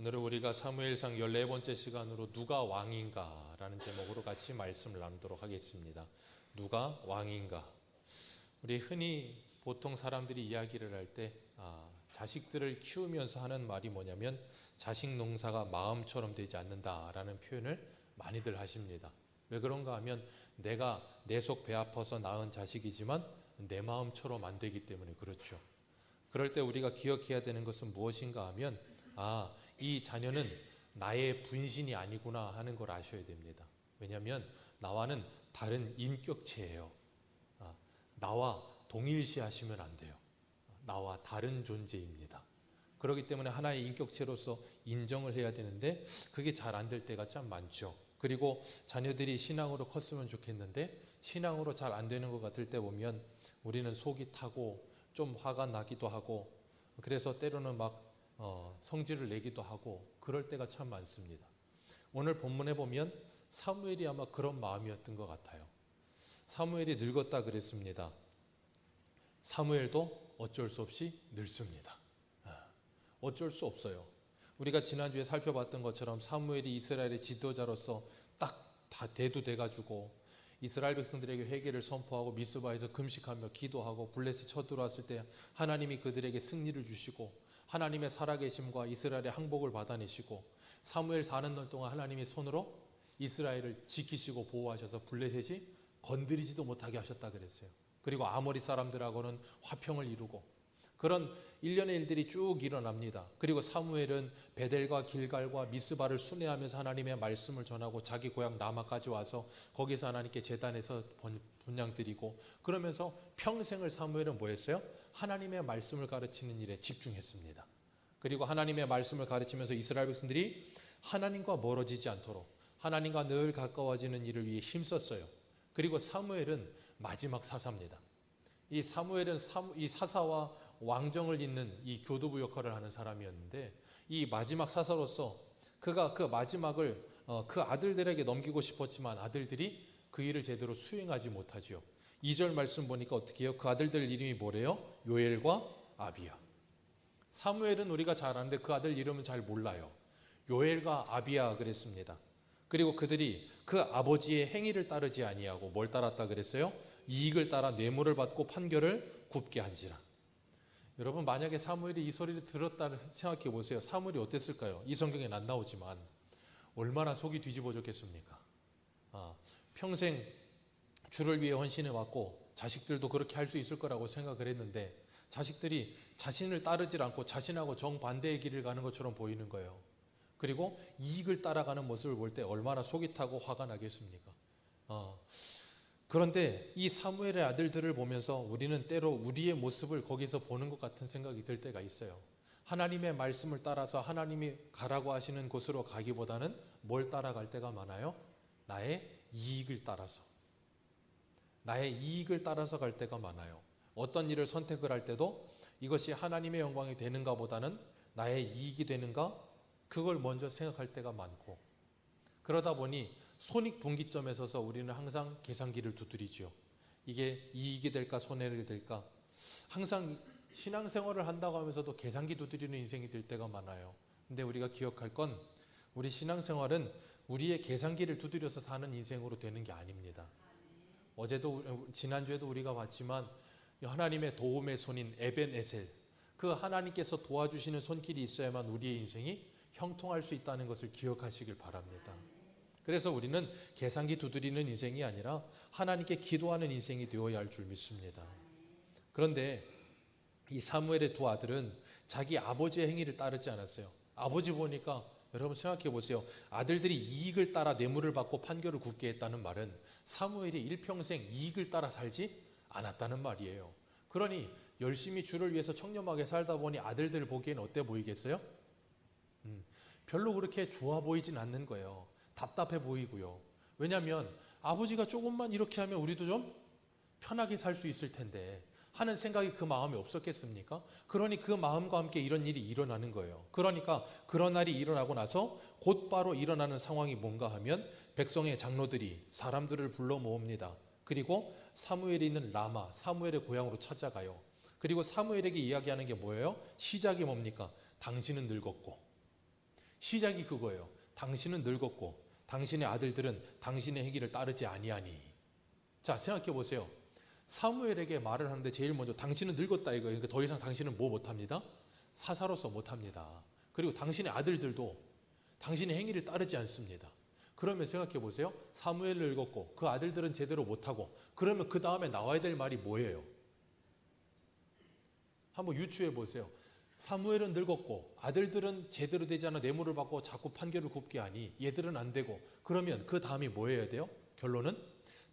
오늘은 우리가 사무엘상 14번째 시간으로 누가 왕인가 라는 제목으로 같이 말씀을 나누도록 하겠습니다. 누가 왕인가. 우리 흔히 보통 사람들이 이야기를 할 때 자식들을 키우면서 하는 말이 뭐냐면 자식 농사가 마음처럼 되지 않는다라는 표현을 많이들 하십니다. 왜 그런가 하면 내가 내 속 배 아파서 낳은 자식이지만 내 마음처럼 안 되기 때문에 그렇죠. 그럴 때 우리가 기억해야 되는 것은 무엇인가 하면 이 자녀는 나의 분신이 아니구나 하는 걸 아셔야 됩니다. 왜냐하면 나와는 다른 인격체예요. 나와 동일시하시면 안 돼요. 나와 다른 존재입니다. 그렇기 때문에 하나의 인격체로서 인정을 해야 되는데 그게 잘 안 될 때가 참 많죠. 그리고 자녀들이 신앙으로 컸으면 좋겠는데 신앙으로 잘 안 되는 것 같을 때 보면 우리는 속이 타고 좀 화가 나기도 하고 그래서 때로는 막 성질을 내기도 하고 그럴 때가 참 많습니다. 오늘 본문에 보면 사무엘이 아마 그런 마음이었던 것 같아요. 사무엘이 늙었다 그랬습니다. 사무엘도 어쩔 수 없이 늙습니다. 어쩔 수 없어요. 우리가 지난주에 살펴봤던 것처럼 사무엘이 이스라엘의 지도자로서 딱 다 대두돼가지고 이스라엘 백성들에게 회개를 선포하고 미스바에서 금식하며 기도하고 블레셋 쳐들어왔을 때 하나님이 그들에게 승리를 주시고 하나님의 살아계심과 이스라엘의 항복을 받아내시고 사무엘 4년 동안 하나님의 손으로 이스라엘을 지키시고 보호하셔서 블레셋이 건드리지도 못하게 하셨다 그랬어요. 그리고 아모리 사람들하고는 화평을 이루고 그런 일련의 일들이 쭉 일어납니다. 그리고 사무엘은 베델과 길갈과 미스바를 순회하면서 하나님의 말씀을 전하고 자기 고향 라마까지 와서 거기서 하나님께 제단에서 분향 드리고 그러면서 평생을 사무엘은 뭐 했어요? 하나님의 말씀을 가르치는 일에 집중했습니다. 그리고 하나님의 말씀을 가르치면서 이스라엘 백성들이 하나님과 멀어지지 않도록 하나님과 늘 가까워지는 일을 위해 힘썼어요. 그리고 사무엘은 마지막 사사입니다. 이 사무엘은 이 사사와 왕정을 잇는 이 교두부 역할을 하는 사람이었는데 이 마지막 사사로서 그가 그 마지막을 그 아들들에게 넘기고 싶었지만 아들들이 그 일을 제대로 수행하지 못하지요. 2절 말씀 보니까 어떻게 해요? 그 아들들 이름이 뭐래요? 요엘과 아비야. 사무엘은 우리가 잘 아는데 그 아들 이름은 잘 몰라요. 요엘과 아비야 그랬습니다. 그리고 그들이 그 아버지의 행위를 따르지 아니하고 뭘 따랐다 그랬어요? 이익을 따라 뇌물을 받고 판결을 굽게 한지라. 여러분 만약에 사무엘이 이 소리를 들었다 생각해 보세요. 사무엘이 어땠을까요? 이 성경에는 안 나오지만 얼마나 속이 뒤집어졌겠습니까? 평생 주를 위해 헌신해 왔고 자식들도 그렇게 할 수 있을 거라고 생각을 했는데 자식들이 자신을 따르지 않고 자신하고 정반대의 길을 가는 것처럼 보이는 거예요. 그리고 이익을 따라가는 모습을 볼 때 얼마나 속이 타고 화가 나겠습니까? 그런데 이 사무엘의 아들들을 보면서 우리는 때로 우리의 모습을 거기서 보는 것 같은 생각이 들 때가 있어요. 하나님의 말씀을 따라서 하나님이 가라고 하시는 곳으로 가기보다는 뭘 따라갈 때가 많아요? 나의 이익을 따라서. 나의 이익을 따라서 갈 때가 많아요. 어떤 일을 선택을 할 때도 이것이 하나님의 영광이 되는가 보다는 나의 이익이 되는가? 그걸 먼저 생각할 때가 많고 그러다 보니 손익분기점에 서서 우리는 항상 계산기를 두드리죠. 이게 이익이 될까 손해를 될까? 항상 신앙생활을 한다고 하면서도 계산기 두드리는 인생이 될 때가 많아요. 근데 우리가 기억할 건 우리 신앙생활은 우리의 계산기를 두드려서 사는 인생으로 되는 게 아닙니다. 지난주에도 우리가 봤지만 하나님의 도움의 손인 에벤에셀, 그 하나님께서 도와주시는 손길이 있어야만 우리의 인생이 형통할 수 있다는 것을 기억하시길 바랍니다. 그래서 우리는 계산기 두드리는 인생이 아니라 하나님께 기도하는 인생이 되어야 할 줄 믿습니다. 그런데 이 사무엘의 두 아들은 자기 아버지의 행위를 따르지 않았어요. 아버지 보니까 여러분 생각해 보세요. 아들들이 이익을 따라 뇌물을 받고 판결을 굽게 했다는 말은 사무엘이 일평생 이익을 따라 살지 않았다는 말이에요. 그러니 열심히 주를 위해서 청렴하게 살다 보니 아들들 보기엔 어때 보이겠어요? 별로 그렇게 좋아 보이진 않는 거예요. 답답해 보이고요. 왜냐하면 아버지가 조금만 이렇게 하면 우리도 좀 편하게 살 수 있을 텐데 하는 생각이 그 마음에 없었겠습니까? 그러니 그 마음과 함께 이런 일이 일어나는 거예요. 그러니까 그런 날이 일어나고 나서 곧바로 일어나는 상황이 뭔가 하면 백성의 장로들이 사람들을 불러 모읍니다. 그리고 사무엘이 있는 라마, 사무엘의 고향으로 찾아가요. 그리고 사무엘에게 이야기하는 게 뭐예요? 시작이 뭡니까? 당신은 늙었고 시작이 그거예요. 당신은 늙었고 당신의 아들들은 당신의 행위를 따르지 아니하니. 자, 생각해 보세요. 사무엘에게 말을 하는데 제일 먼저 당신은 늙었다 이거예요. 그러니까 더 이상 당신은 뭐 못합니다? 사사로서 못합니다. 그리고 당신의 아들들도 당신의 행위를 따르지 않습니다. 그러면 생각해 보세요. 사무엘을 늙었고 그 아들들은 제대로 못하고, 그러면 그 다음에 나와야 될 말이 뭐예요? 한번 유추해 보세요. 사무엘은 늙었고 아들들은 제대로 되지 않아 뇌물을 받고 자꾸 판결을 굽게 하니 얘들은 안 되고, 그러면 그 다음이 뭐 해야 돼요? 결론은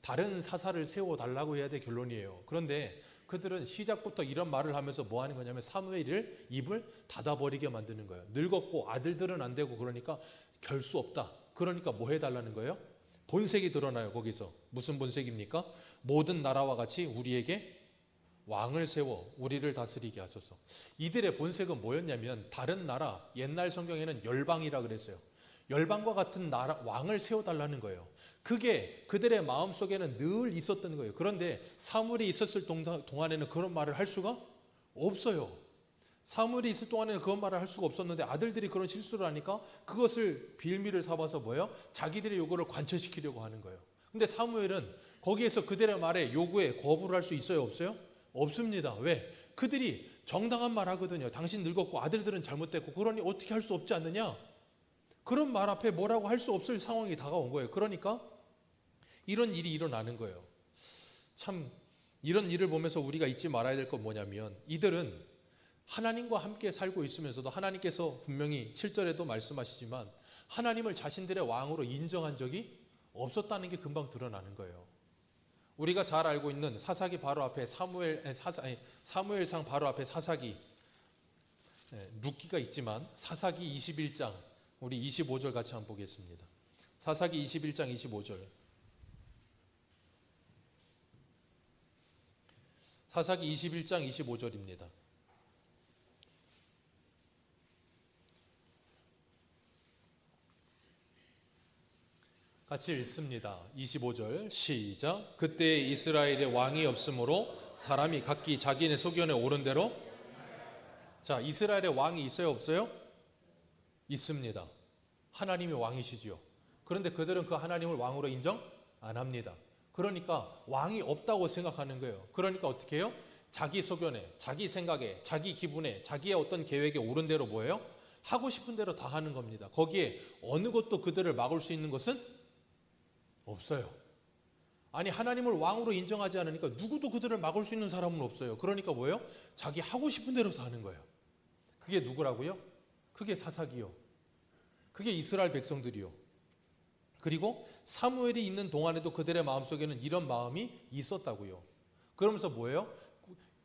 다른 사사를 세워달라고 해야 돼, 결론이에요. 그런데 그들은 시작부터 이런 말을 하면서 뭐 하는 거냐면 사무엘을 입을 닫아버리게 만드는 거예요. 늙었고 아들들은 안 되고 그러니까 결 수 없다. 그러니까 뭐 해달라는 거예요? 본색이 드러나요. 거기서 무슨 본색입니까? 모든 나라와 같이 우리에게 왕을 세워 우리를 다스리게 하소서. 이들의 본색은 뭐였냐면 다른 나라, 옛날 성경에는 열방이라 그랬어요. 열방과 같은 나라 왕을 세워달라는 거예요. 그게 그들의 마음속에는 늘 있었던 거예요. 그런데 사무엘이 있었을 동안에는 그런 말을 할 수가 없어요. 사무엘이 있을 동안에는 그런 말을 할 수가 없었는데 아들들이 그런 실수를 하니까 그것을 빌미를 삼아서 뭐예요? 자기들의 요구를 관철시키려고 하는 거예요. 근데 사무엘은 거기에서 그들의 말에 요구에 거부를 할 수 있어요, 없어요? 없습니다. 왜? 그들이 정당한 말 하거든요. 당신 늙었고 아들들은 잘못됐고 그러니 어떻게 할 수 없지 않느냐? 그런 말 앞에 뭐라고 할 수 없을 상황이 다가온 거예요. 그러니까 이런 일이 일어나는 거예요. 참 이런 일을 보면서 우리가 잊지 말아야 될 건 뭐냐면 이들은 하나님과 함께 살고 있으면서도 하나님께서 분명히 7절에도 말씀하시지만 하나님을 자신들의 왕으로 인정한 적이 없었다는 게 금방 드러나는 거예요. 우리가 잘 알고 있는 사사기 바로 앞에 사무엘상 바로 앞에 사사기, 룻기가 있지만 사사기 21장 우리 25절 같이 한번 보겠습니다. 사사기 21장 25절. 사사기 21장 25절입니다. 같이 읽습니다. 25절 시작. 그때 이스라엘에 왕이 없으므로 사람이 각기 자기네 소견에 오른 대로. 자, 이스라엘에 왕이 있어요, 없어요? 있습니다. 하나님이 왕이시지요. 그런데 그들은 그 하나님을 왕으로 인정 안 합니다. 그러니까 왕이 없다고 생각하는 거예요. 그러니까 어떻게 해요? 자기 소견에, 자기 생각에, 자기 기분에, 자기의 어떤 계획에 오른 대로 뭐예요? 하고 싶은 대로 다 하는 겁니다. 거기에 어느 것도 그들을 막을 수 있는 것은 없어요. 아니, 하나님을 왕으로 인정하지 않으니까 누구도 그들을 막을 수 있는 사람은 없어요. 그러니까 뭐예요? 자기 하고 싶은 대로 사는 거예요. 그게 누구라고요? 그게 사사기요. 그게 이스라엘 백성들이요. 그리고 사무엘이 있는 동안에도 그들의 마음속에는 이런 마음이 있었다고요. 그러면서 뭐예요?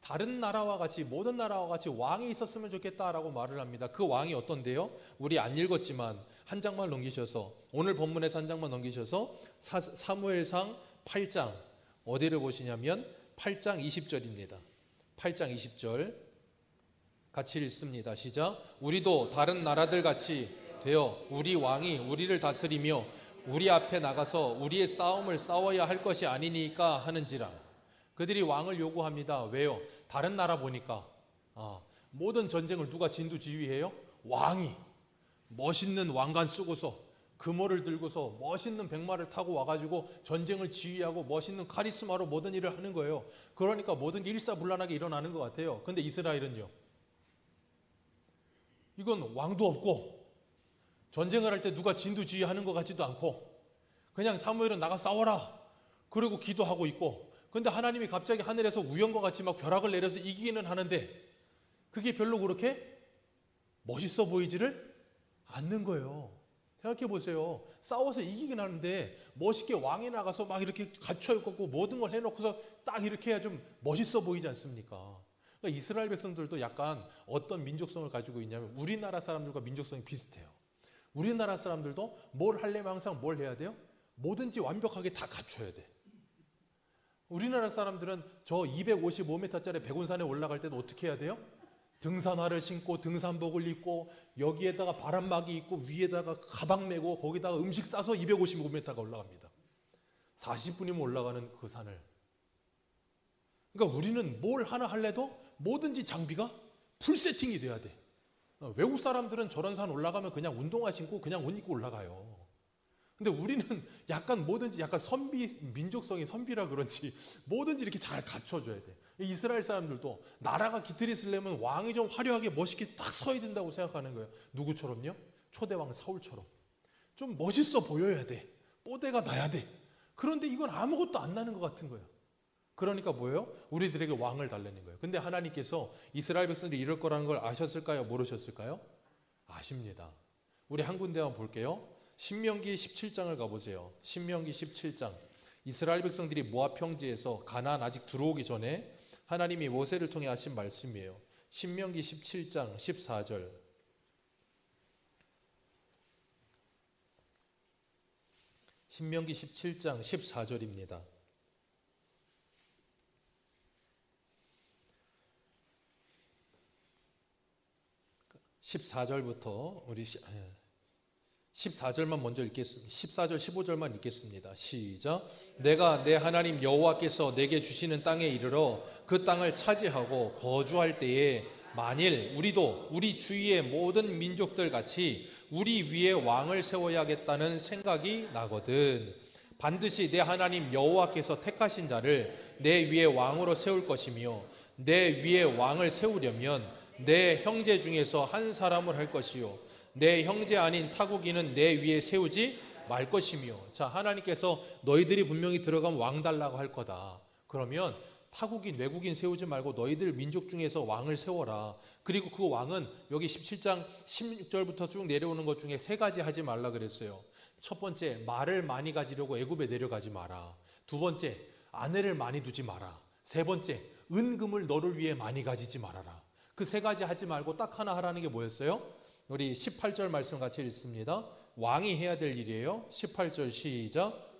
다른 나라와 같이, 모든 나라와 같이 왕이 있었으면 좋겠다라고 말을 합니다. 그 왕이 어떤데요? 우리 안 읽었지만 한 장만 넘기셔서, 오늘 본문에서 한 장만 넘기셔서 사무엘상 8장 어디를 보시냐면 8장 20절입니다. 8장 20절 같이 읽습니다. 시작. 우리도 다른 나라들 같이 되어 우리 왕이 우리를 다스리며 우리 앞에 나가서 우리의 싸움을 싸워야 할 것이 아니니까 하는지라. 그들이 왕을 요구합니다. 왜요? 다른 나라 보니까 모든 전쟁을 누가 진두지휘해요? 왕이 멋있는 왕관 쓰고서 금호를 들고서 멋있는 백마를 타고 와가지고 전쟁을 지휘하고 멋있는 카리스마로 모든 일을 하는 거예요. 그러니까 모든 게 일사불란하게 일어나는 것 같아요. 근데 이스라엘은요, 이건 왕도 없고 전쟁을 할 때 누가 진두지휘하는 것 같지도 않고 그냥 사무엘은 나가 싸워라 그리고 기도하고 있고, 근데 하나님이 갑자기 하늘에서 우연과 같이 막 벼락을 내려서 이기기는 하는데 그게 별로 그렇게 멋있어 보이지를 않는 거예요. 생각해 보세요. 싸워서 이기긴 하는데 멋있게 왕이 나가서 막 이렇게 갖춰 입고 모든 걸 해놓고서 딱 이렇게 해야 좀 멋있어 보이지 않습니까? 그러니까 이스라엘 백성들도 약간 어떤 민족성을 가지고 있냐면 우리나라 사람들과 민족성이 비슷해요. 우리나라 사람들도 뭘 하려면 항상 뭘 해야 돼요? 뭐든지 완벽하게 다 갖춰야 돼. 우리나라 사람들은 저 255m짜리 백운산에 올라갈 때도 어떻게 해야 돼요? 등산화를 신고 등산복을 입고 여기에다가 바람막이 입고 위에다가 가방 메고 거기다가 음식 싸서 255m가 올라갑니다. 40분이면 올라가는 그 산을. 그러니까 우리는 뭘 하나 할래도 뭐든지 장비가 풀 세팅이 돼야 돼. 외국 사람들은 저런 산 올라가면 그냥 운동화 신고 그냥 옷 입고 올라가요. 근데 우리는 약간 뭐든지 약간 민족성이 선비라 그런지 뭐든지 이렇게 잘 갖춰줘야 돼. 이스라엘 사람들도 나라가 기틀있으려면 왕이 좀 화려하게 멋있게 딱 서야 된다고 생각하는 거예요. 누구처럼요? 초대왕 사울처럼. 좀 멋있어 보여야 돼. 뽀대가 나야 돼. 그런데 이건 아무것도 안 나는 것 같은 거예요. 그러니까 뭐예요? 우리들에게 왕을 달라는 거예요. 근데 하나님께서 이스라엘 백성들이 이럴 거라는 걸 아셨을까요? 모르셨을까요? 아십니다. 우리 한 군데만 볼게요. 신명기 17장을 가보세요. 신명기 17장. 이스라엘 백성들이 모압 평지에서 가나안 아직 들어오기 전에 하나님이 모세를 통해 하신 말씀이에요. 신명기 17장 14절. 신명기 17장 14절입니다. 14절부터 우리 14절만 먼저 읽겠습니다. 14절 15절만 읽겠습니다. 시작. 내가 내 하나님 여호와께서 내게 주시는 땅에 이르러 그 땅을 차지하고 거주할 때에 만일 우리도 우리 주위의 모든 민족들 같이 우리 위에 왕을 세워야겠다는 생각이 나거든. 반드시 내 하나님 여호와께서 택하신 자를 내 위에 왕으로 세울 것이며 내 위에 왕을 세우려면 내 형제 중에서 한 사람을 할 것이요 내 형제 아닌 타국인은 내 위에 세우지 말 것이며. 자, 하나님께서 너희들이 분명히 들어가면 왕 달라고 할 거다. 그러면 타국인 외국인 세우지 말고 너희들 민족 중에서 왕을 세워라. 그리고 그 왕은 여기 17장 16절부터 쭉 내려오는 것 중에 세 가지 하지 말라 그랬어요. 첫 번째, 말을 많이 가지려고 애굽에 내려가지 마라. 두 번째, 아내를 많이 두지 마라. 세 번째, 은금을 너를 위해 많이 가지지 말아라. 그 세 가지 하지 말고 딱 하나 하라는 게 뭐였어요? 우리 18절 말씀 같이 읽습니다. 왕이 해야 될 일이에요. 18절 시작.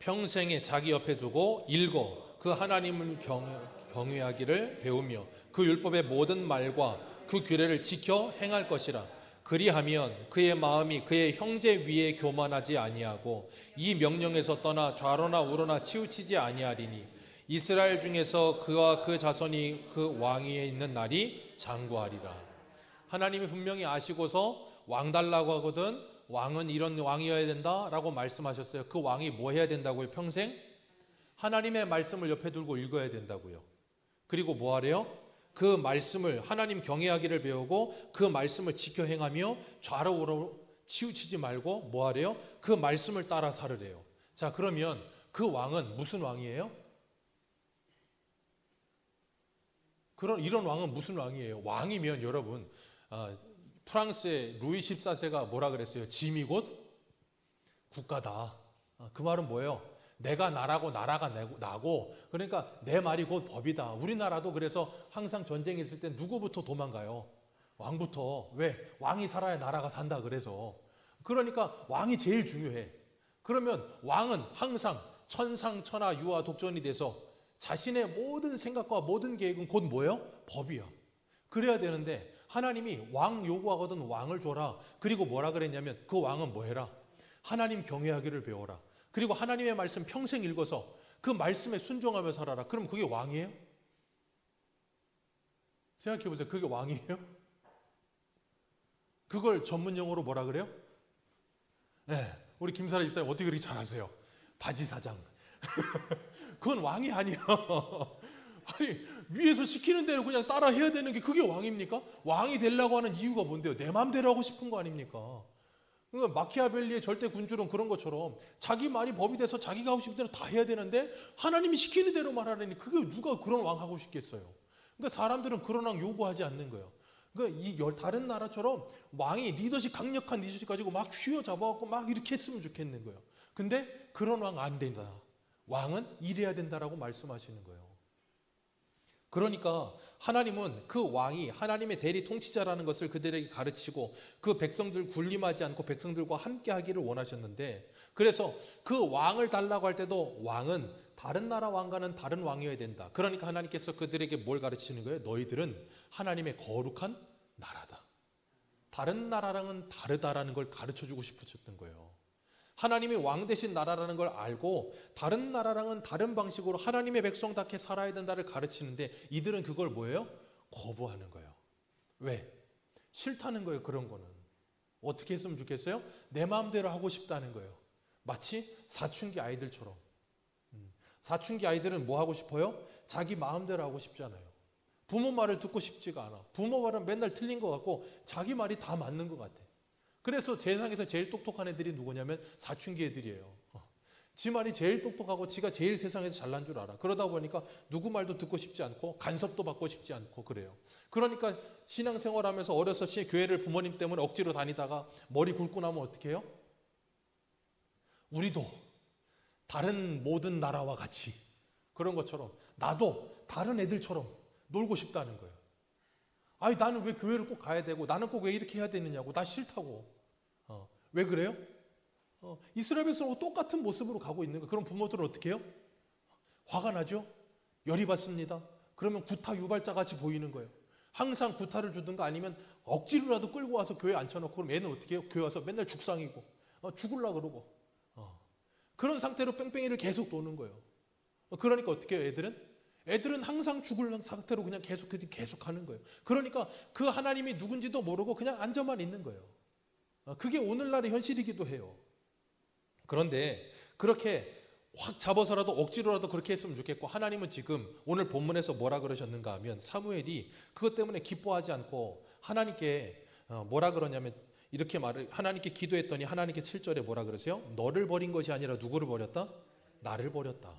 평생에 자기 옆에 두고 읽어 그 하나님을 경외하기를 배우며 그 율법의 모든 말과 그 규례를 지켜 행할 것이라. 그리하면 그의 마음이 그의 형제 위에 교만하지 아니하고 이 명령에서 떠나 좌로나 우로나 치우치지 아니하리니 이스라엘 중에서 그와 그 자손이 그 왕위에 있는 날이 장구하리라. 하나님이 분명히 아시고서 왕 달라고 하거든. 왕은 이런 왕이어야 된다라고 말씀하셨어요. 그 왕이 뭐 해야 된다고요? 평생 하나님의 말씀을 옆에 두고 읽어야 된다고요. 그리고 뭐 하래요? 그 말씀을 하나님 경외하기를 배우고 그 말씀을 지켜 행하며 좌로 우로 치우치지 말고 뭐 하래요? 그 말씀을 따라 살으래요. 자, 그러면 그 왕은 무슨 왕이에요? 이런 왕은 무슨 왕이에요? 왕이면 여러분, 프랑스의 루이 14세가 뭐라 그랬어요? 짐이 곧 국가다. 그 말은 뭐예요? 내가 나라고 나라가 나고, 그러니까 내 말이 곧 법이다. 우리나라도 그래서 항상 전쟁이 있을 때 누구부터 도망가요? 왕부터. 왜? 왕이 살아야 나라가 산다 그래서. 그러니까 왕이 제일 중요해. 그러면 왕은 항상 천상천하 유아 독존이 돼서 자신의 모든 생각과 모든 계획은 곧 뭐예요? 법이야. 그래야 되는데 하나님이 왕 요구하거든. 왕을 줘라. 그리고 뭐라 그랬냐면 그 왕은 뭐 해라? 하나님 경외하기를 배워라. 그리고 하나님의 말씀 평생 읽어서 그 말씀에 순종하며 살아라. 그럼 그게 왕이에요? 생각해 보세요. 그게 왕이에요? 그걸 전문용어로 뭐라 그래요? 네, 우리 김사라 집사님 어떻게 그렇게 잘하세요? 바지사장. 그건 왕이 아니야. 아니, 위에서 시키는 대로 그냥 따라 해야 되는 게 그게 왕입니까? 왕이 되려고 하는 이유가 뭔데요? 내 마음대로 하고 싶은 거 아닙니까? 그러니까 마키아벨리의 절대 군주론 그런 것처럼 자기 말이 법이 돼서 자기가 하고 싶은 대로 다 해야 되는데 하나님이 시키는 대로 말하라니 그게 누가 그런 왕 하고 싶겠어요? 그러니까 사람들은 그런 왕 요구하지 않는 거예요. 그러니까 이 다른 나라처럼 왕이 강력한 리더십 가지고 막 휘어잡아갖고 막 이렇게 했으면 좋겠는 거예요. 근데 그런 왕 안 된다. 왕은 이래야 된다라고 말씀하시는 거예요. 그러니까 하나님은 그 왕이 하나님의 대리 통치자라는 것을 그들에게 가르치고 그 백성들 군림하지 않고 백성들과 함께 하기를 원하셨는데, 그래서 그 왕을 달라고 할 때도 왕은 다른 나라 왕과는 다른 왕이어야 된다. 그러니까 하나님께서 그들에게 뭘 가르치는 거예요? 너희들은 하나님의 거룩한 나라다. 다른 나라랑은 다르다라는 걸 가르쳐주고 싶으셨던 거예요. 하나님이 왕 대신 나라라는 걸 알고 다른 나라랑은 다른 방식으로 하나님의 백성답게 살아야 된다를 가르치는데 이들은 그걸 뭐예요? 거부하는 거예요. 왜? 싫다는 거예요. 그런 거는. 어떻게 했으면 좋겠어요? 내 마음대로 하고 싶다는 거예요. 마치 사춘기 아이들처럼. 사춘기 아이들은 뭐 하고 싶어요? 자기 마음대로 하고 싶잖아요. 부모 말을 듣고 싶지가 않아. 부모 말은 맨날 틀린 것 같고 자기 말이 다 맞는 것 같아. 그래서 세상에서 제일 똑똑한 애들이 누구냐면 사춘기 애들이에요. 지 말이 제일 똑똑하고 지가 제일 세상에서 잘난 줄 알아. 그러다 보니까 누구 말도 듣고 싶지 않고 간섭도 받고 싶지 않고 그래요. 그러니까 신앙생활하면서 어려서 교회를 부모님 때문에 억지로 다니다가 머리 굵고 나면 어떻게 해요? 우리도 다른 모든 나라와 같이 그런 것처럼 나도 다른 애들처럼 놀고 싶다는 거예요. 아니 나는 왜 교회를 꼭 가야 되고 나는 꼭 왜 이렇게 해야 되느냐고. 나 싫다고. 왜 그래요? 이스라엘 백성하고 똑같은 모습으로 가고 있는 거예요. 그럼 부모들은 어떻게 해요? 화가 나죠? 열이 받습니다. 그러면 구타 유발자 같이 보이는 거예요. 항상 구타를 주든가 아니면 억지로라도 끌고 와서 교회에 앉혀놓고 그럼 애는 어떻게 해요? 교회 와서 맨날 죽상이고 죽으려고 그러고 그런 상태로 뺑뺑이를 계속 도는 거예요. 그러니까 어떻게 해요? 애들은 항상 죽을 상태로 그냥 계속 하는 거예요. 그러니까 그 하나님이 누군지도 모르고 그냥 앉아만 있는 거예요. 그게 오늘날의 현실이기도 해요. 그런데 그렇게 확 잡아서라도 억지로라도 그렇게 했으면 좋겠고 하나님은 지금 오늘 본문에서 뭐라 그러셨는가 하면 사무엘이 그것 때문에 기뻐하지 않고 하나님께 뭐라 그러냐면 이렇게 말을 하나님께 기도했더니 하나님께 7절에 뭐라 그러세요? 너를 버린 것이 아니라 누구를 버렸다? 나를 버렸다.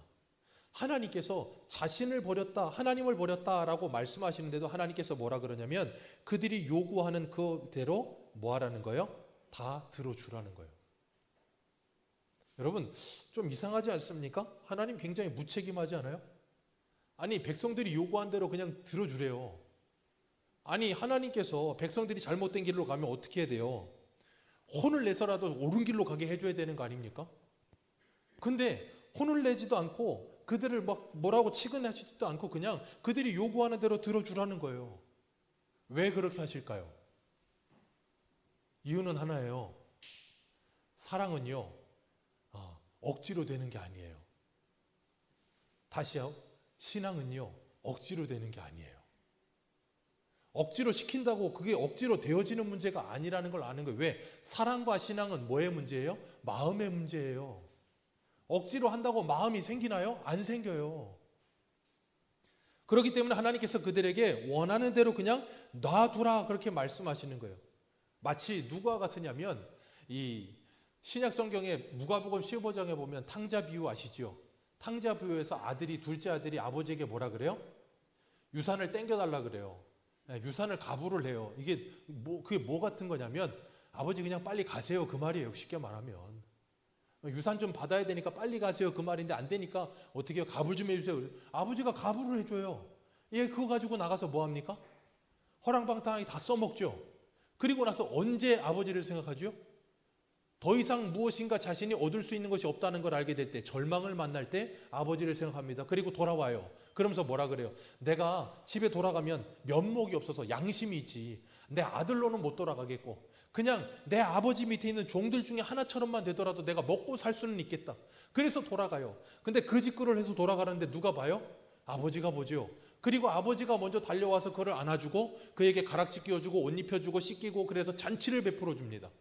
하나님께서 자신을 버렸다, 하나님을 버렸다라고 말씀하시는데도 하나님께서 뭐라 그러냐면 그들이 요구하는 그대로 뭐 하라는 거예요? 다 들어주라는 거예요. 여러분 좀 이상하지 않습니까? 하나님 굉장히 무책임하지 않아요? 아니 백성들이 요구한 대로 그냥 들어주래요. 아니 하나님께서 백성들이 잘못된 길로 가면 어떻게 해야 돼요? 혼을 내서라도 옳은 길로 가게 해줘야 되는 거 아닙니까? 근데 혼을 내지도 않고 그들을 막 뭐라고 치근하지도 않고 그냥 그들이 요구하는 대로 들어주라는 거예요. 왜 그렇게 하실까요? 이유는 하나예요. 사랑은요 억지로 되는 게 아니에요. 다시요. 신앙은요 억지로 되는 게 아니에요. 억지로 시킨다고 그게 억지로 되어지는 문제가 아니라는 걸 아는 거예요. 왜? 사랑과 신앙은 뭐의 문제예요? 마음의 문제예요. 억지로 한다고 마음이 생기나요? 안 생겨요. 그렇기 때문에 하나님께서 그들에게 원하는 대로 그냥 놔두라 그렇게 말씀하시는 거예요. 마치 누구와 같으냐면 이 신약 성경에 누가복음 15장에 보면 탕자 비유 아시죠? 탕자 비유에서 둘째 아들이 아버지에게 뭐라 그래요? 유산을 땡겨달라 그래요. 유산을 가부를 해요. 그게 뭐 같은 거냐면 아버지 그냥 빨리 가세요 그 말이에요. 쉽게 말하면 유산 좀 받아야 되니까 빨리 가세요 그 말인데 안 되니까 어떻게 해요? 가부 좀 해주세요. 아버지가 가부를 해줘요. 그거 가지고 나가서 뭐 합니까? 허랑방탕하게 다 써먹죠. 그리고 나서 언제 아버지를 생각하죠? 더 이상 무엇인가 자신이 얻을 수 있는 것이 없다는 걸 알게 될 때, 절망을 만날 때 아버지를 생각합니다. 그리고 돌아와요. 그러면서 뭐라 그래요? 내가 집에 돌아가면 면목이 없어서 양심이 있지. 내 아들로는 못 돌아가겠고 그냥 내 아버지 밑에 있는 종들 중에 하나처럼만 되더라도 내가 먹고 살 수는 있겠다. 그래서 돌아가요. 근데 그 짓거리를 해서 돌아가는데 누가 봐요? 아버지가 보죠. 그리고 아버지가 먼저 달려와서 그를 안아주고 그에게 가락지 끼워주고 옷 입혀주고 씻기고 그래서 잔치를 베풀어 줍니다.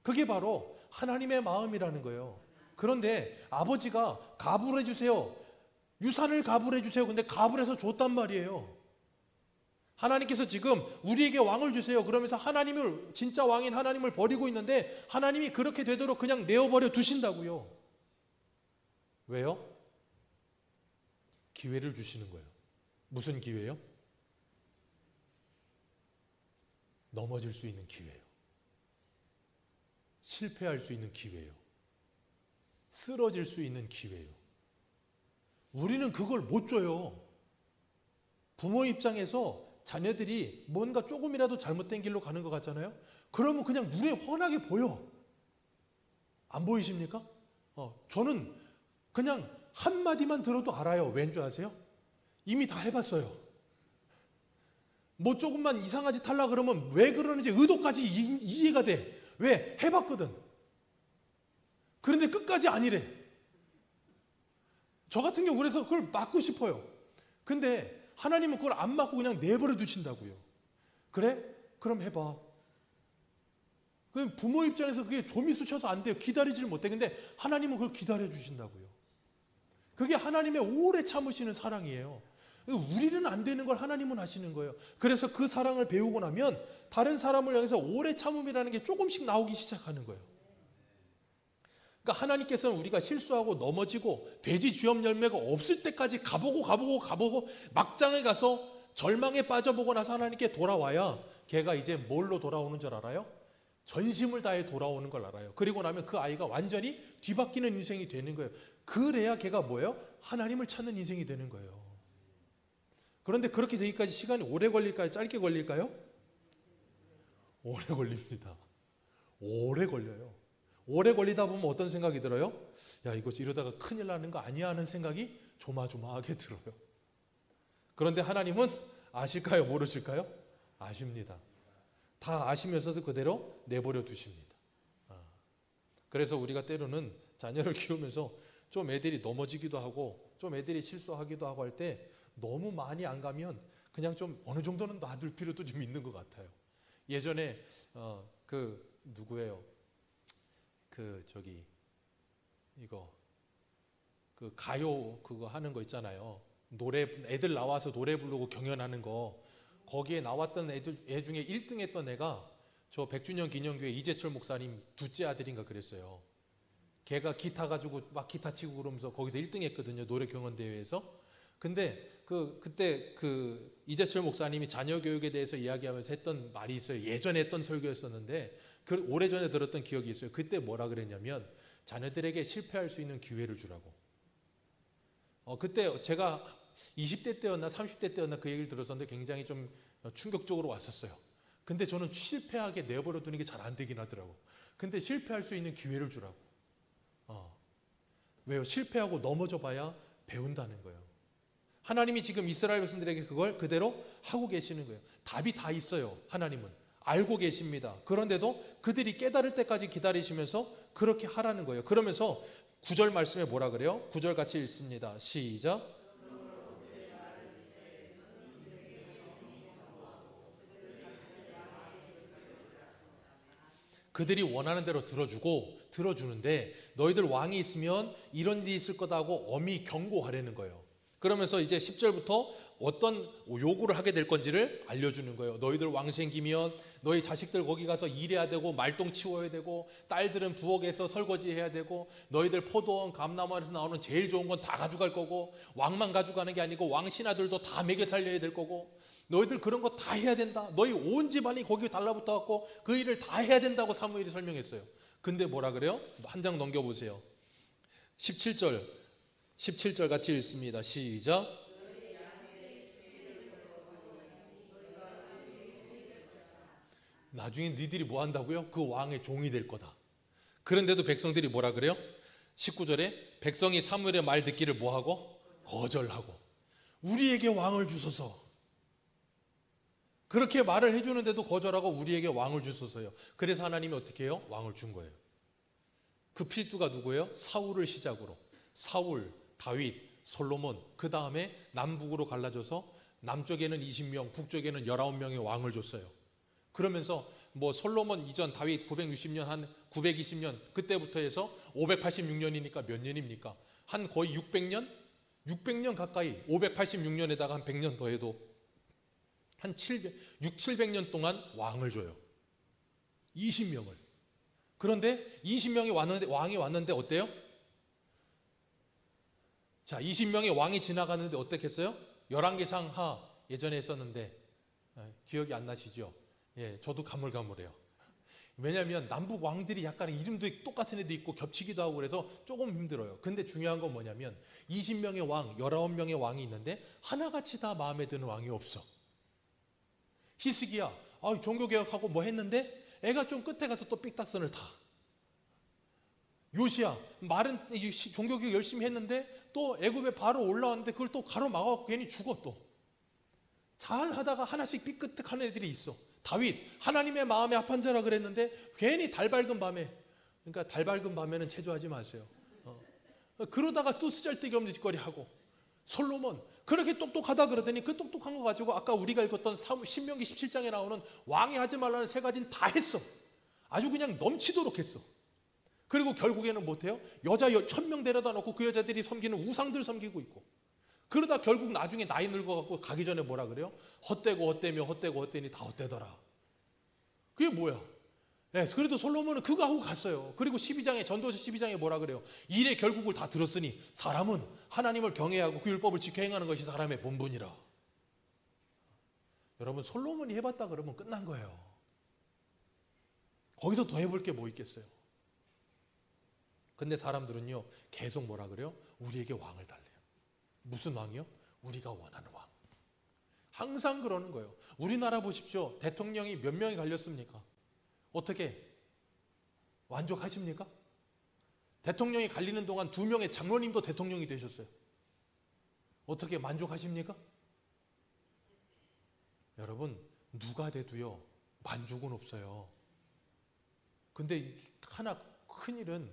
그게 바로 하나님의 마음이라는 거예요. 그런데 아버지가 가불해 주세요. 유산을 가불해 주세요. 근데 가불해서 줬단 말이에요. 하나님께서 지금 우리에게 왕을 주세요. 그러면서 진짜 왕인 하나님을 버리고 있는데 하나님이 그렇게 되도록 그냥 내어버려 두신다고요. 왜요? 기회를 주시는 거예요. 무슨 기회요? 넘어질 수 있는 기회예요. 실패할 수 있는 기회예요. 쓰러질 수 있는 기회예요. 우리는 그걸 못 줘요. 부모 입장에서 자녀들이 뭔가 조금이라도 잘못된 길로 가는 것 같잖아요. 그러면 그냥 눈에 훤하게 보여. 안 보이십니까? 저는 그냥 한마디만 들어도 알아요. 왠 줄 아세요? 이미 다 해봤어요. 뭐 조금만 이상한 짓 하려고 그러면 왜 그러는지 의도까지 이해가 돼. 왜? 해봤거든. 그런데 끝까지 아니래. 저 같은 경우 그래서 그걸 막고 싶어요. 근데 하나님은 그걸 안 막고 그냥 내버려 두신다고요. 그래? 그럼 해봐. 부모 입장에서 그게 좀이 쑤셔서 안 돼요. 기다리지를 못해. 근데 하나님은 그걸 기다려 주신다고요. 그게 하나님의 오래 참으시는 사랑이에요. 우리는 안 되는 걸 하나님은 하시는 거예요. 그래서 그 사랑을 배우고 나면 다른 사람을 향해서 오래 참음이라는 게 조금씩 나오기 시작하는 거예요. 그러니까 하나님께서는 우리가 실수하고 넘어지고 돼지 쥐염 열매가 없을 때까지 가보고 막장에 가서 절망에 빠져보고 나서 하나님께 돌아와야 걔가 이제 뭘로 돌아오는 줄 알아요? 전심을 다해 돌아오는 걸 알아요. 그리고 나면 그 아이가 완전히 뒤바뀌는 인생이 되는 거예요. 그래야 걔가 뭐예요? 하나님을 찾는 인생이 되는 거예요. 그런데 그렇게 되기까지 시간이 오래 걸릴까요? 짧게 걸릴까요? 오래 걸립니다. 오래 걸려요. 오래 걸리다 보면 어떤 생각이 들어요? 야, 이거 이러다가 큰일 나는 거 아니야 하는 생각이 조마조마하게 들어요. 그런데 하나님은 아실까요? 모르실까요? 아십니다. 다 아시면서도 그대로 내버려 두십니다. 그래서 우리가 때로는 자녀를 키우면서 좀 애들이 넘어지기도 하고 좀 애들이 실수하기도 하고 할 때 너무 많이 안 가면 그냥 좀 어느 정도는 놔둘 필요도 좀 있는 것 같아요. 예전에 누구예요? 이거 가요 그거 하는 거 있잖아요. 노래 애들 나와서 노래 부르고 경연하는 거. 거기에 나왔던 애 중에 1등 했던 애가 저 100주년 기념교회 이재철 목사님 둘째 아들인가 그랬어요. 걔가 기타 가지고 막 기타 치고 그러면서 거기서 1등 했거든요. 노래 경연 대회에서. 근데 그때 이재철 목사님이 자녀 교육에 대해서 이야기하면서 했던 말이 있어요. 예전에 했던 설교였었는데 오래전에 들었던 기억이 있어요. 그때 뭐라 그랬냐면 자녀들에게 실패할 수 있는 기회를 주라고. 그때 제가 20대 때였나 30대 때였나 그 얘기를 들었었는데 굉장히 좀 충격적으로 왔었어요. 근데 저는 실패하게 내버려 두는 게 잘 안 되긴 하더라고. 근데 실패할 수 있는 기회를 주라고. 왜요? 실패하고 넘어져 봐야 배운다는 거예요. 하나님이 지금 이스라엘 백성들에게 그걸 그대로 하고 계시는 거예요. 답이 다 있어요. 하나님은 알고 계십니다. 그런데도 그들이 깨달을 때까지 기다리시면서 그렇게 하라는 거예요. 그러면서 9절 말씀에 뭐라 그래요? 9절 같이 읽습니다. 시작. 그들이 원하는 대로 들어주는데 너희들 왕이 있으면 이런 일이 있을 거다 하고 엄히 경고하려는 거예요. 그러면서 이제 10절부터 어떤 요구를 하게 될 건지를 알려주는 거예요. 너희들 왕 생기면 너희 자식들 거기 가서 일해야 되고 말똥 치워야 되고 딸들은 부엌에서 설거지해야 되고 너희들 포도원 감나무에서 나오는 제일 좋은 건 다 가져갈 거고 왕만 가져가는 게 아니고 왕 신하들도 다 먹여 살려야 될 거고 너희들 그런 거 다 해야 된다. 너희 온 집안이 거기에 달라붙어 갖고 그 일을 다 해야 된다고 사무엘이 설명했어요. 근데 뭐라 그래요? 한 장 넘겨보세요. 17절 같이 읽습니다. 시작. 나중에 니들이 뭐 한다고요? 그 왕의 종이 될 거다. 그런데도 백성들이 뭐라 그래요? 19절에 백성이 사무엘의 말 듣기를 뭐하고? 거절하고 우리에게 왕을 주소서. 그렇게 말을 해주는데도 거절하고 우리에게 왕을 주소서요. 그래서 하나님이 어떻게 해요? 왕을 준 거예요. 그 필두가 누구예요? 사울을 시작으로 사울, 다윗, 솔로몬, 그 다음에 남북으로 갈라져서 남쪽에는 20명, 북쪽에는 19명의 왕을 줬어요. 그러면서 뭐 솔로몬 이전 다윗 960년 한 920년 그때부터 해서 586년이니까 몇 년입니까? 한 거의 600년? 600년 가까이 586년에다가 한 100년 더해도 한 700년 동안 왕을 줘요. 20명을. 그런데 20명이 왕이 왔는데 어때요? 자, 20명의 왕이 지나갔는데 어떻겠어요? 11개상 하 예전에 했었는데 기억이 안 나시죠? 예, 저도 가물가물해요. 왜냐하면 남북 왕들이 약간 이름도 똑같은 애도 있고 겹치기도 하고 그래서 조금 힘들어요. 근데 중요한 건 뭐냐면 20명의 왕, 19명의 왕이 있는데 하나같이 다 마음에 드는 왕이 없어. 히스기야, 종교개혁하고 뭐 했는데 애가 좀 끝에 가서 또 삑딱선을 타. 요시야, 말은 종교개혁 열심히 했는데 또 애굽에 바로 올라왔는데 그걸 또 가로막아갖고 괜히 죽어 또. 잘 하다가 하나씩 삐끗하는 애들이 있어. 다윗, 하나님의 마음에 합한 자라 그랬는데 괜히 달 밝은 밤에 그러니까 달 밝은 밤에는 체조하지 마세요. 그러다가 또 쓰잘데기 없는 짓거리 하고. 솔로몬 그렇게 똑똑하다 그러더니 그 똑똑한 거 가지고 아까 우리가 읽었던 신명기 17장에 나오는 왕이 하지 말라는 세 가지는 다 했어. 아주 그냥 넘치도록 했어. 그리고 결국에는 못해요? 여자 1000명 데려다 놓고 그 여자들이 섬기는 우상들 섬기고 있고. 그러다 결국 나중에 나이 늙어갖고 가기 전에 뭐라 그래요? 헛되고 헛되며 헛되고 헛되니 다 헛되더라. 그게 뭐야? 네, 그래도 솔로몬은 그거 하고 갔어요. 그리고 12장에 전도서 12장에 뭐라 그래요? 일의 결국을 다 들었으니 사람은 하나님을 경외하고 그 율법을 지켜 행하는 것이 사람의 본분이라. 여러분 솔로몬이 해봤다 그러면 끝난 거예요. 거기서 더 해볼 게 뭐 있겠어요? 근데 사람들은요 계속 뭐라 그래요? 우리에게 왕을 달래요. 무슨 왕이요? 우리가 원하는 왕. 항상 그러는 거예요. 우리나라 보십시오. 대통령이 몇 명이 갈렸습니까? 어떻게? 만족하십니까? 대통령이 갈리는 동안 2명의 장로님도 대통령이 되셨어요. 어떻게 만족하십니까? 여러분 누가 돼도요 만족은 없어요. 근데 하나 큰일은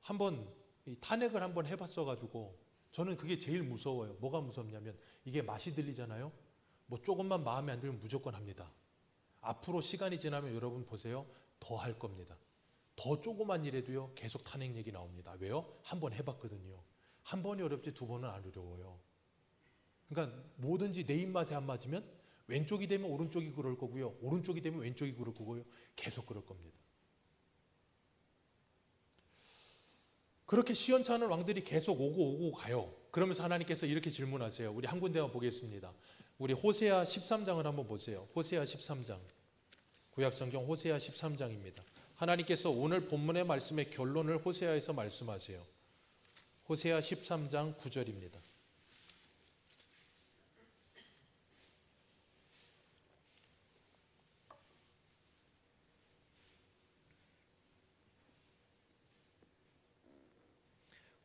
한번 탄핵을 한번 해봤어 가지고 저는 그게 제일 무서워요. 뭐가 무섭냐면 이게 맛이 들리잖아요. 뭐 조금만 마음에 안 들면 무조건 합니다. 앞으로 시간이 지나면 여러분 보세요. 더 할 겁니다. 더 조그만 일에도요 계속 탄핵 얘기 나옵니다. 왜요? 한 번 해봤거든요. 한 번이 어렵지 두 번은 안 어려워요. 그러니까 뭐든지 내 입맛에 안 맞으면 왼쪽이 되면 오른쪽이 그럴 거고요. 오른쪽이 되면 왼쪽이 그럴 거고요. 계속 그럴 겁니다. 그렇게 시원찮은 왕들이 계속 오고 가요. 그러면서 하나님께서 이렇게 질문하세요. 우리 한 군데만 보겠습니다. 우리 호세아 13장을 한번 보세요. 호세아 13장. 구약성경 호세아 13장입니다. 하나님께서 오늘 본문의 말씀의 결론을 호세아에서 말씀하세요. 호세아 13장 9절입니다.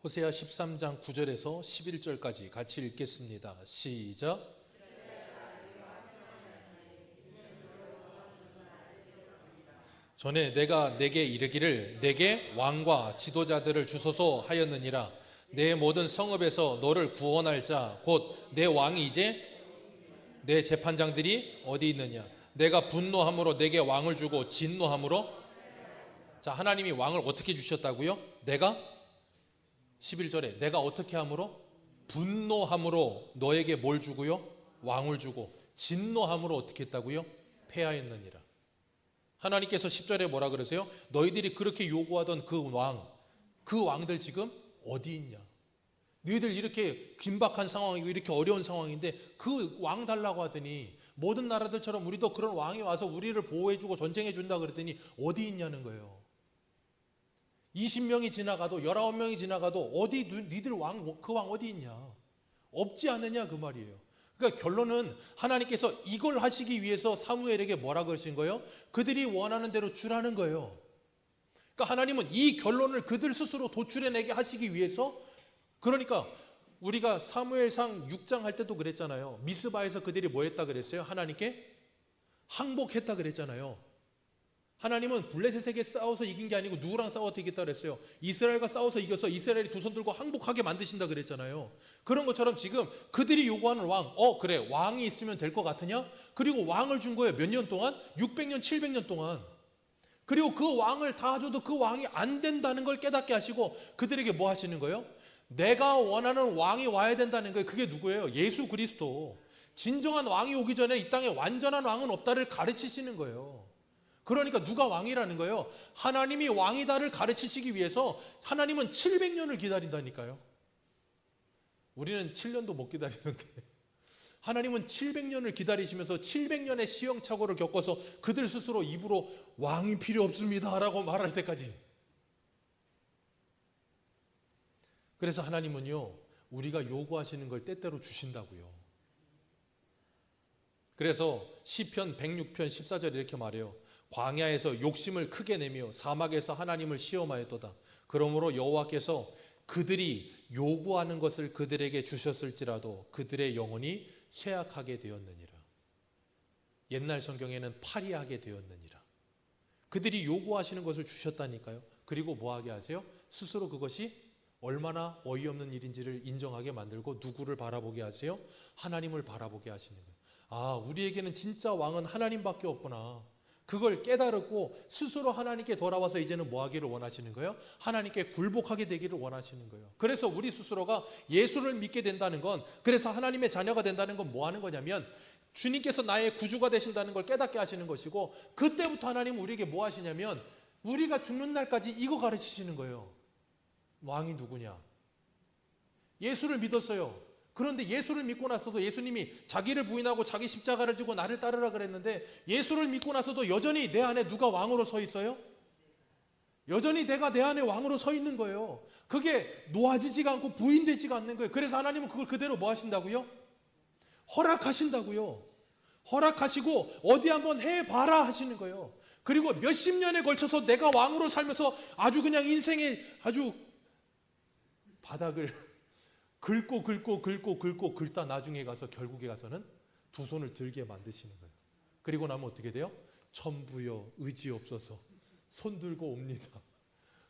호세아 13장 9절에서 11절까지 같이 읽겠습니다. 시작. 전에 내가 내게 이르기를 내게 왕과 지도자들을 주소서 하였느니라. 내 모든 성읍에서 너를 구원할 자 곧 내 왕이 이제 내 재판장들이 어디 있느냐. 내가 분노함으로 내게 왕을 주고 진노함으로. 자, 하나님이 왕을 어떻게 주셨다고요? 내가 11절에 내가 어떻게 함으로? 분노함으로 너에게 뭘 주고요? 왕을 주고 진노함으로 어떻게 했다고요? 패하였느니라. 하나님께서 10절에 뭐라 그러세요? 너희들이 그렇게 요구하던 그 왕들 지금 어디 있냐? 너희들 이렇게 긴박한 상황이고 이렇게 어려운 상황인데 그 왕 달라고 하더니 모든 나라들처럼 우리도 그런 왕이 와서 우리를 보호해주고 전쟁해 준다 그랬더니 어디 있냐는 거예요. 20명이 지나가도 19명이 지나가도 어디 니들 그 왕 어디 있냐? 없지 않느냐 그 말이에요. 그러니까 결론은 하나님께서 이걸 하시기 위해서 사무엘에게 뭐라 그러신 거예요? 그들이 원하는 대로 주라는 거예요. 그러니까 하나님은 이 결론을 그들 스스로 도출해내게 하시기 위해서, 그러니까 우리가 사무엘상 6장 할 때도 그랬잖아요. 미스바에서 그들이 뭐 했다 그랬어요? 하나님께 항복했다 그랬잖아요. 하나님은 블레셋에게 싸워서 이긴 게 아니고 누구랑 싸워서 이겼다 그랬어요? 이스라엘과 싸워서 이겨서 이스라엘이 두 손 들고 항복하게 만드신다 그랬잖아요. 그런 것처럼 지금 그들이 요구하는 왕, 그래 왕이 있으면 될 것 같으냐? 그리고 왕을 준 거예요. 몇 년 동안? 600년 700년 동안. 그리고 그 왕을 다 줘도 그 왕이 안 된다는 걸 깨닫게 하시고 그들에게 뭐 하시는 거예요? 내가 원하는 왕이 와야 된다는 거예요. 그게 누구예요? 예수 그리스도. 진정한 왕이 오기 전에 이 땅에 완전한 왕은 없다를 가르치시는 거예요. 그러니까 누가 왕이라는 거예요? 하나님이 왕이다를 가르치시기 위해서 하나님은 700년을 기다린다니까요. 우리는 7년도 못 기다리는데 하나님은 700년을 기다리시면서 700년의 시행착오를 겪어서 그들 스스로 입으로 왕이 필요 없습니다 라고 말할 때까지. 그래서 하나님은요 우리가 요구하시는 걸 때때로 주신다고요. 그래서 시편 106편 14절 이렇게 말해요. 광야에서 욕심을 크게 내며 사막에서 하나님을 시험하였도다. 그러므로 여호와께서 그들이 요구하는 것을 그들에게 주셨을지라도 그들의 영혼이 쇠약하게 되었느니라. 옛날 성경에는 파리하게 되었느니라. 그들이 요구하시는 것을 주셨다니까요. 그리고 뭐하게 하세요? 스스로 그것이 얼마나 어이없는 일인지를 인정하게 만들고 누구를 바라보게 하세요? 하나님을 바라보게 하시는 거예요. 아, 우리에게는 진짜 왕은 하나님밖에 없구나. 그걸 깨달았고 스스로 하나님께 돌아와서 이제는 뭐 하기를 원하시는 거예요? 하나님께 굴복하게 되기를 원하시는 거예요. 그래서 우리 스스로가 예수를 믿게 된다는 건, 그래서 하나님의 자녀가 된다는 건 뭐 하는 거냐면 주님께서 나의 구주가 되신다는 걸 깨닫게 하시는 것이고, 그때부터 하나님은 우리에게 뭐 하시냐면 우리가 죽는 날까지 이거 가르치시는 거예요. 왕이 누구냐? 예수를 믿었어요. 그런데 예수를 믿고 나서도 예수님이 자기를 부인하고 자기 십자가를 지고 나를 따르라 그랬는데, 예수를 믿고 나서도 여전히 내 안에 누가 왕으로 서 있어요? 여전히 내가 내 안에 왕으로 서 있는 거예요. 그게 놓아지지가 않고 부인되지가 않는 거예요. 그래서 하나님은 그걸 그대로 뭐 하신다고요? 허락하신다고요. 허락하시고 어디 한번 해봐라 하시는 거예요. 그리고 몇십 년에 걸쳐서 내가 왕으로 살면서 아주 그냥 인생의 아주 바닥을 긁고 긁다 나중에 가서 결국에 가서는 두 손을 들게 만드시는 거예요. 그리고 나면 어떻게 돼요? 천부여 의지 없어서 손 들고 옵니다.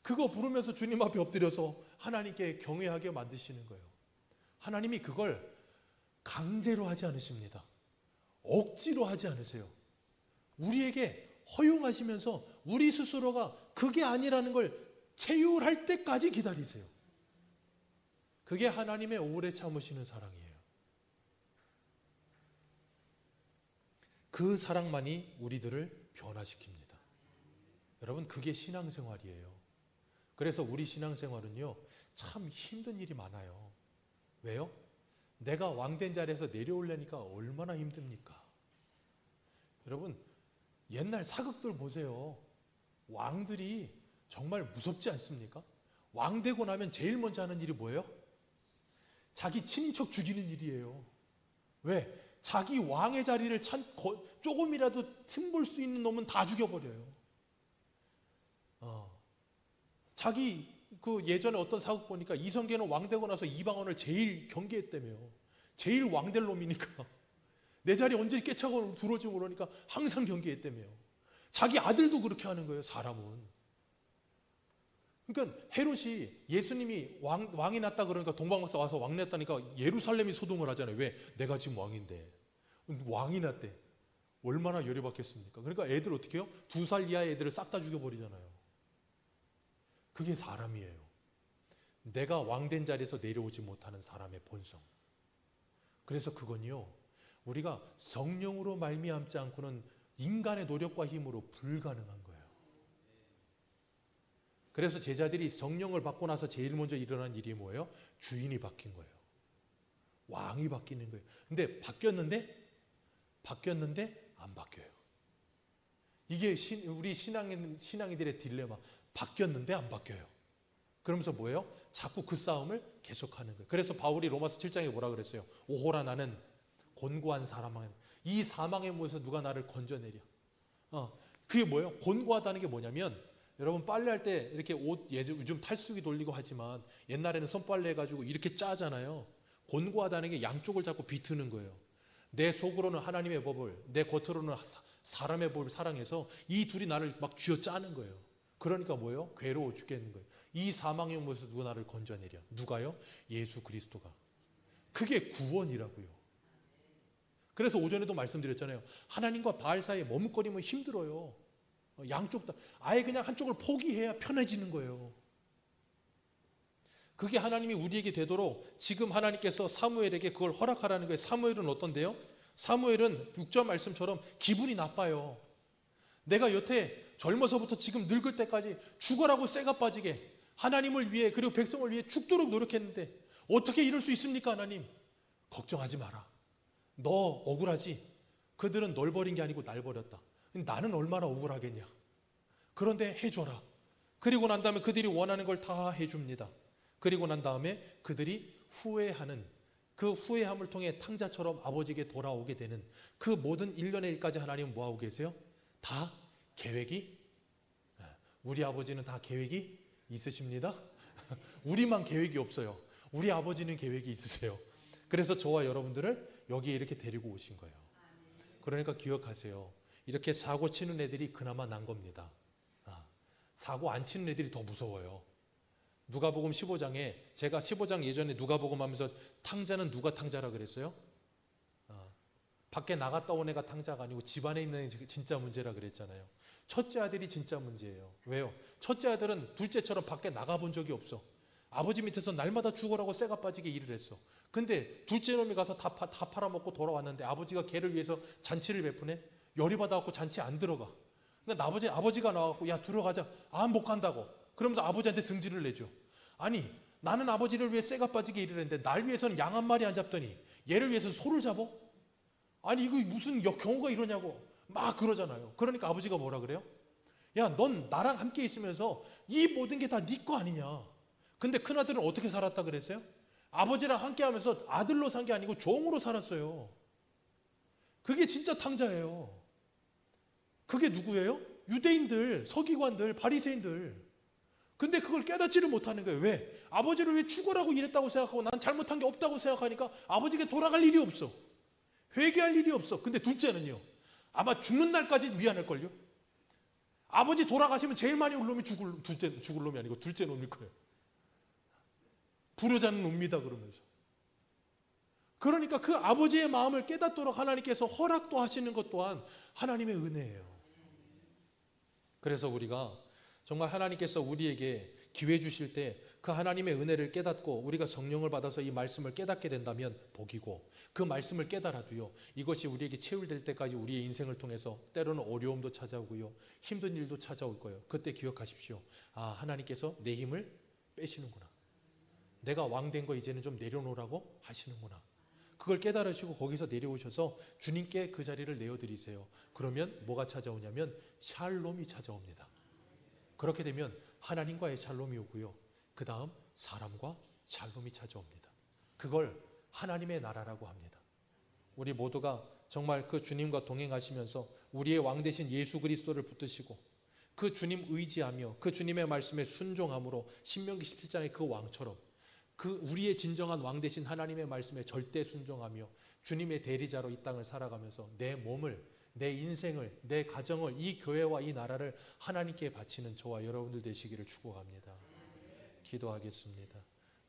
그거 부르면서 주님 앞에 엎드려서 하나님께 경외하게 만드시는 거예요. 하나님이 그걸 강제로 하지 않으십니다. 억지로 하지 않으세요. 우리에게 허용하시면서 우리 스스로가 그게 아니라는 걸 체휼할 때까지 기다리세요. 그게 하나님의 오래 참으시는 사랑이에요. 그 사랑만이 우리들을 변화시킵니다. 여러분, 그게 신앙생활이에요. 그래서 우리 신앙생활은요, 참 힘든 일이 많아요. 왜요? 내가 왕된 자리에서 내려오려니까 얼마나 힘듭니까? 여러분, 옛날 사극들 보세요. 왕들이 정말 무섭지 않습니까? 왕 되고 나면 제일 먼저 하는 일이 뭐예요? 자기 친인척 죽이는 일이에요. 왜? 자기 왕의 자리를 조금이라도 틈볼 수 있는 놈은 다 죽여버려요. 자기 예전에 어떤 사극 보니까 이성계는 왕 되고 나서 이방원을 제일 경계했다며요. 제일 왕될 놈이니까 내 자리 언제 깨차고 들어올지 모르니까 항상 경계했다며요. 자기 아들도 그렇게 하는 거예요, 사람은. 그러니까 헤롯이 예수님이 왕이 났다 그러니까 동방박사 와서 왕 났다니까 예루살렘이 소동을 하잖아요. 왜? 내가 지금 왕인데. 왕이 났대. 얼마나 열이 받겠습니까? 그러니까 애들 어떻게 해요? 2살 이하의 애들을 싹 다 죽여버리잖아요. 그게 사람이에요. 내가 왕된 자리에서 내려오지 못하는 사람의 본성. 그래서 그건요, 우리가 성령으로 말미암지 않고는 인간의 노력과 힘으로 불가능한 거예요. 그래서 제자들이 성령을 받고 나서 제일 먼저 일어난 일이 뭐예요? 주인이 바뀐 거예요. 왕이 바뀌는 거예요. 근데 바뀌었는데 안 바뀌어요. 이게 우리 신앙인들의 딜레마. 바뀌었는데 안 바뀌어요. 그러면서 뭐예요? 자꾸 그 싸움을 계속하는 거예요. 그래서 바울이 로마서 7장에 뭐라 그랬어요? 오호라, 나는 곤고한 사망, 이 사망의 무에서 누가 나를 건져내랴. 그게 뭐예요? 곤고하다는 게 뭐냐면, 여러분 빨래할 때 이렇게 옷 요즘 탈수기 돌리고 하지만 옛날에는 손빨래 해가지고 이렇게 짜잖아요. 곤고하다는 게 양쪽을 자꾸 비트는 거예요. 내 속으로는 하나님의 법을, 내 겉으로는 사람의 법을 사랑해서 이 둘이 나를 막 쥐어 짜는 거예요. 그러니까 뭐예요? 괴로워 죽겠는 거예요. 이 사망의 몸에서 누가 나를 건져내랴. 누가요? 예수 그리스도가. 그게 구원이라고요. 그래서 오전에도 말씀드렸잖아요. 하나님과 바알 사이에 머뭇거리면 힘들어요. 양쪽 다 아예 그냥 한쪽을 포기해야 편해지는 거예요. 그게 하나님이 우리에게 되도록 지금 하나님께서 사무엘에게 그걸 허락하라는 거예요. 사무엘은 어떤데요? 사무엘은 6절 말씀처럼 기분이 나빠요. 내가 여태 젊어서부터 지금 늙을 때까지 죽어라고 쇠가 빠지게 하나님을 위해 그리고 백성을 위해 죽도록 노력했는데 어떻게 이럴 수 있습니까? 하나님, 걱정하지 마라. 너 억울하지? 그들은 널 버린 게 아니고 날 버렸다. 나는 얼마나 억울하겠냐. 그런데 해줘라. 그리고 난 다음에 그들이 원하는 걸 다 해줍니다. 그리고 난 다음에 그들이 후회하는, 그 후회함을 통해 탕자처럼 아버지에게 돌아오게 되는 그 모든 일련의 일까지 하나님은 뭐하고 계세요? 다 계획이, 우리 아버지는 다 계획이 있으십니다. 우리만 계획이 없어요. 우리 아버지는 계획이 있으세요. 그래서 저와 여러분들을 여기에 이렇게 데리고 오신 거예요. 그러니까 기억하세요. 이렇게 사고 치는 애들이 그나마 난 겁니다. 사고 안 치는 애들이 더 무서워요. 누가복음 15장에 제가 15장 예전에 누가복음 하면서 탕자는 누가 탕자라 그랬어요? 밖에 나갔다 온 애가 탕자가 아니고 집안에 있는 애가 진짜 문제라 그랬잖아요. 첫째 아들이 진짜 문제예요. 왜요? 첫째 아들은 둘째처럼 밖에 나가본 적이 없어. 아버지 밑에서 날마다 죽으라고 쇠가 빠지게 일을 했어. 근데 둘째 놈이 가서 다 팔아먹고 돌아왔는데 아버지가 걔를 위해서 잔치를 베푸네? 열이 받아갖고 잔치에 안 들어가. 근데 아버지가 나와갖고 야 들어가자. 아 못 간다고. 그러면서 아버지한테 승질을 내죠. 아니 나는 아버지를 위해 쇠가 빠지게 일을 했는데 날 위해서는 양 한 마리 안 잡더니 얘를 위해서 소를 잡어? 아니 이거 무슨 경우가 이러냐고 막 그러잖아요. 그러니까 아버지가 뭐라 그래요? 야 넌 나랑 함께 있으면서 이 모든 게 다 네 거 아니냐. 근데 큰아들은 어떻게 살았다 그랬어요? 아버지랑 함께 하면서 아들로 산 게 아니고 종으로 살았어요. 그게 진짜 탕자예요. 그게 누구예요? 유대인들, 서기관들, 바리새인들. 근데 그걸 깨닫지를 못하는 거예요. 왜? 아버지를 왜 죽으라고 일했다고 생각하고 난 잘못한 게 없다고 생각하니까 아버지에게 돌아갈 일이 없어. 회개할 일이 없어. 근데 둘째는요. 아마 죽는 날까지 미안할걸요. 아버지 돌아가시면 제일 많이 울 놈이 죽을 놈이 아니고 둘째 놈일 거예요. 부르자는 놈이다 그러면서. 그러니까 그 아버지의 마음을 깨닫도록 하나님께서 허락도 하시는 것 또한 하나님의 은혜예요. 그래서 우리가 정말 하나님께서 우리에게 기회 주실 때 그 하나님의 은혜를 깨닫고 우리가 성령을 받아서 이 말씀을 깨닫게 된다면 복이고, 그 말씀을 깨달아도요 이것이 우리에게 체울될 때까지 우리의 인생을 통해서 때로는 어려움도 찾아오고요 힘든 일도 찾아올 거예요. 그때 기억하십시오. 아, 하나님께서 내 힘을 빼시는구나. 내가 왕 된 거 이제는 좀 내려놓으라고 하시는구나. 그걸 깨달으시고 거기서 내려오셔서 주님께 그 자리를 내어드리세요. 그러면 뭐가 찾아오냐면 샬롬이 찾아옵니다. 그렇게 되면 하나님과의 샬롬이 오고요 그 다음 사람과 샬롬이 찾아옵니다. 그걸 하나님의 나라라고 합니다. 우리 모두가 정말 그 주님과 동행하시면서 우리의 왕 되신 예수 그리스도를 붙드시고 그 주님 의지하며 그 주님의 말씀에 순종함으로 신명기 17장의 그 왕처럼 그 우리의 진정한 왕 되신 하나님의 말씀에 절대 순종하며 주님의 대리자로 이 땅을 살아가면서 내 몸을, 내 인생을, 내 가정을, 이 교회와 이 나라를 하나님께 바치는 저와 여러분들 되시기를 축복합니다. 기도하겠습니다.